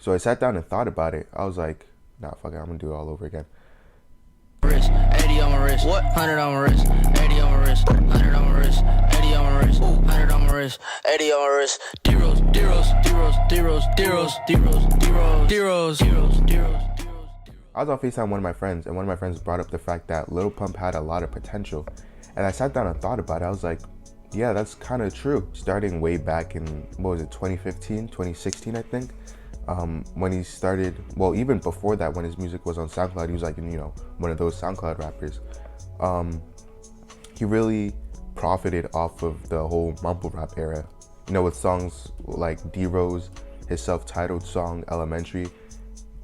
So I sat down and thought about it. I was like, nah, fuck it, I'm gonna do it all over again. Wrist, 80 on my wrist, what? 100 on my wrist, 80 on my wrist, 100 on my wrist, 80 on my wrist, 100 on my wrist, 80 on my wrist, zeros, zeros, zeros, zeros, zeros, zeros, zeros, zeros, zeros, zeros. I was on FaceTime with one of my friends, and one of my friends brought up the fact that Lil Pump had a lot of potential. And I sat down and thought about it. I was like, yeah, that's kind of true. Starting way back in, what was it, 2015, 2016, I think, when he started, well, even before that, when his music was on SoundCloud, he was like, one of those SoundCloud rappers. He really profited off of the whole mumble rap era, with songs like D-Rose, his self-titled song, Elementary.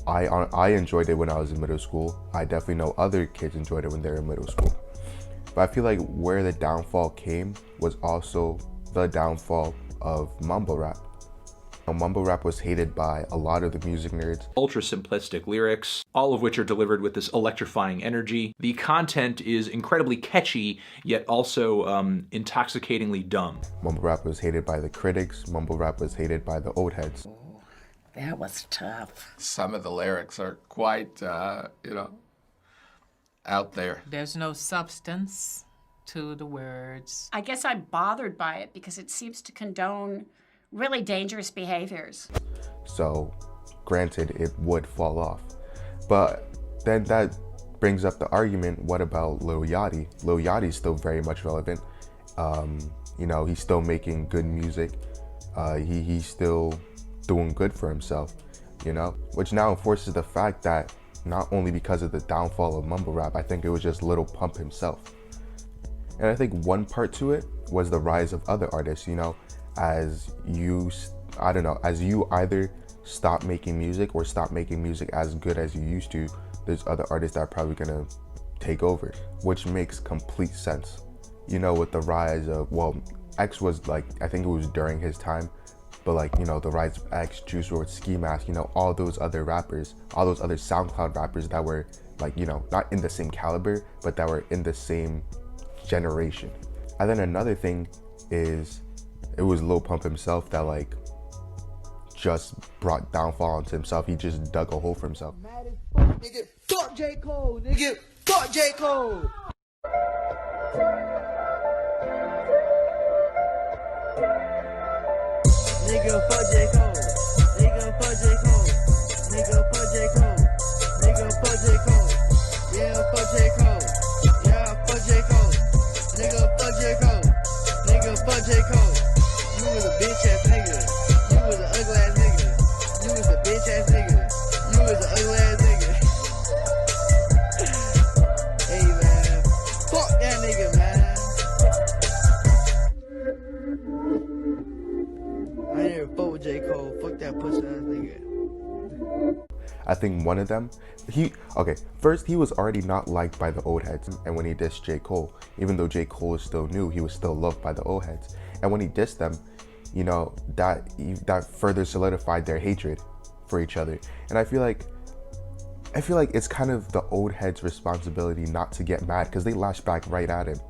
I enjoyed it when I was in middle school. I definitely know other kids enjoyed it when they were in middle school. But I feel like where the downfall came was also the downfall of mumble rap. Mumble rap was hated by a lot of the music nerds. Ultra simplistic lyrics, all of which are delivered with this electrifying energy. The content is incredibly catchy, yet also intoxicatingly dumb. Mumble rap was hated by the critics. Mumble rap was hated by the old heads. That was tough. Some of the lyrics are quite, out there. There's no substance to the words. I guess I'm bothered by it because it seems to condone really dangerous behaviors. So, granted, it would fall off. But then that brings up the argument, what about Lil Yachty? Lil Yachty's still very much relevant. He's still making good music. He's still doing good for himself, which now enforces the fact that not only because of the downfall of mumble rap, I think it was just Lil Pump himself. And I think one part to it was the rise of other artists, as you either stop making music or stop making music as good as you used to, there's other artists that are probably gonna take over, which makes complete sense. With the rise of, X was like, I think it was during his time, but the rise of X, Juice WRLD, Ski Mask, all those other rappers, all those other SoundCloud rappers that were not in the same caliber, but that were in the same generation. And then another thing is, it was Lil Pump himself that just brought downfall onto himself. He just dug a hole for himself. Mad as fuck, nigga. Fuck J. Cole, nigga. Fuck J. Cole. Nigga, fuck J. Cole. Nigga, fuck J. Cole. Nigga, fuck J. Cole. Nigga, fuck J. Cole. Yeah, fuck J. Cole. Yeah, fuck J. Cole. Nigga, fuck J. Cole. Nigga, fuck J. Cole. You was a bitch ass nigga. You was an ugly ass nigga. You was a bitch ass nigga. You was an ugly ass nigga. Hey man, fuck that nigga, man. I ain't never fuck with J. Cole. Fuck that pussy ass nigga. I think one of them, first he was already not liked by the old heads, and when he dissed J. Cole, even though J. Cole is still new, he was still loved by the old heads. And when he dissed them, that further solidified their hatred for each other. And I feel like it's kind of the old heads' responsibility not to get mad, because they lash back right at him.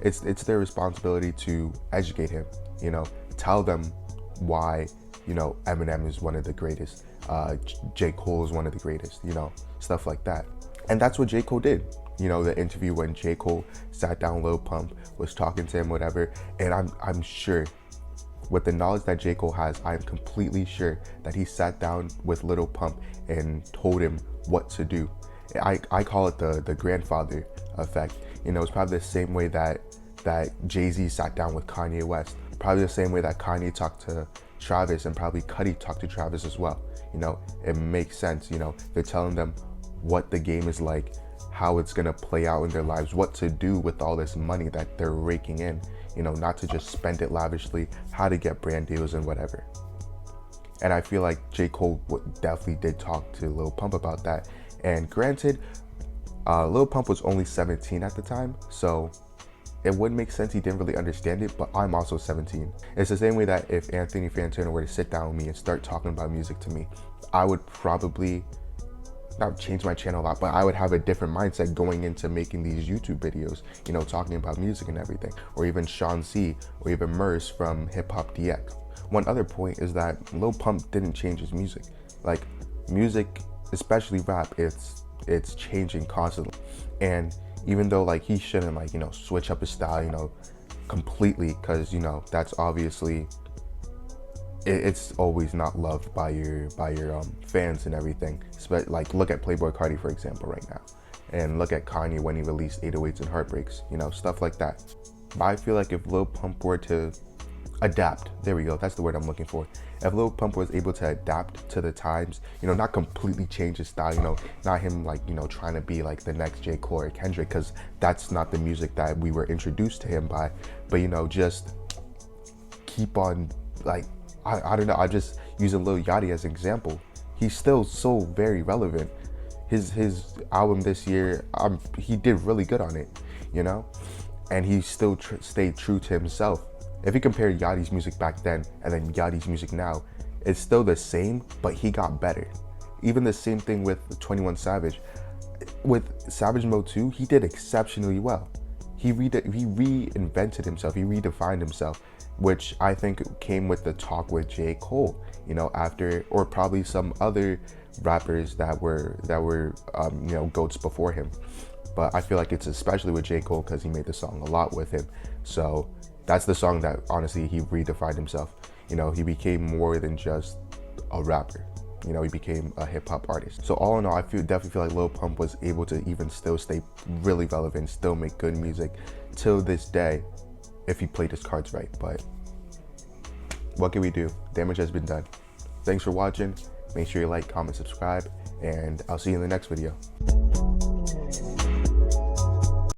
It's their responsibility to educate him, tell them why, Eminem is one of the greatest, J. Cole is one of the greatest, stuff like that. And that's what J. Cole did. The interview when J. Cole sat down Lil Pump, was talking to him, whatever, and I'm sure, with the knowledge that J. Cole has, I'm completely sure that he sat down with Lil Pump and told him what to do. I call it the grandfather effect. It's probably the same way that Jay-Z sat down with Kanye West. Probably the same way that Kanye talked to Travis, and probably Cudi talked to Travis as well. It makes sense. They're telling them what the game is like, how it's gonna play out in their lives, what to do with all this money that they're raking in, not to just spend it lavishly, how to get brand deals and whatever. And I feel like J. Cole definitely did talk to Lil Pump about that. And granted, Lil Pump was only 17 at the time, so it would make sense he didn't really understand it, but I'm also 17. It's the same way that if Anthony Fantano were to sit down with me and start talking about music to me, I would probably not change my channel a lot, but I would have a different mindset going into making these YouTube videos, talking about music and everything, or even Sean C, or even Merce from Hip Hop DX. One other point is that Lil Pump didn't change his music. Like music, especially rap, it's changing constantly. And even though like he shouldn't like, you know, switch up his style, you know, completely, because you know that's obviously it's always not loved by your fans and everything. Like look at Playboi Carti for example right now, and look at Kanye when he released 808s and Heartbreaks, you know, stuff like that. But I feel like if Lil Pump were to adapt, there we go, that's the word I'm looking for. If Lil Pump was able to adapt to the times, you know, not completely change his style, you know, not him like, you know, trying to be like the next J. Cole or Kendrick, because that's not the music that we were introduced to him by, but you know, just keep on like, I don't know, I just using Lil Yachty as an example. He's still so very relevant. His album this year, he did really good on it, you know, and he still stayed true to himself. If you compare Yachty's music back then and then Yachty's music now, it's still the same, but he got better. Even the same thing with 21 Savage. With Savage Mode 2, he did exceptionally well. He reinvented himself, he redefined himself, which I think came with the talk with J. Cole, you know, after, or probably some other rappers that were you know, GOATs before him. But I feel like it's especially with J. Cole because he made the song a lot with him. So that's the song that honestly he redefined himself. You know, he became more than just a rapper. You know, he became a hip hop artist. So all in all, I definitely feel like Lil Pump was able to even still stay really relevant, still make good music till this day, if he played his cards right. But what can we do? Damage has been done. Thanks for watching. Make sure you like, comment, subscribe, and I'll see you in the next video.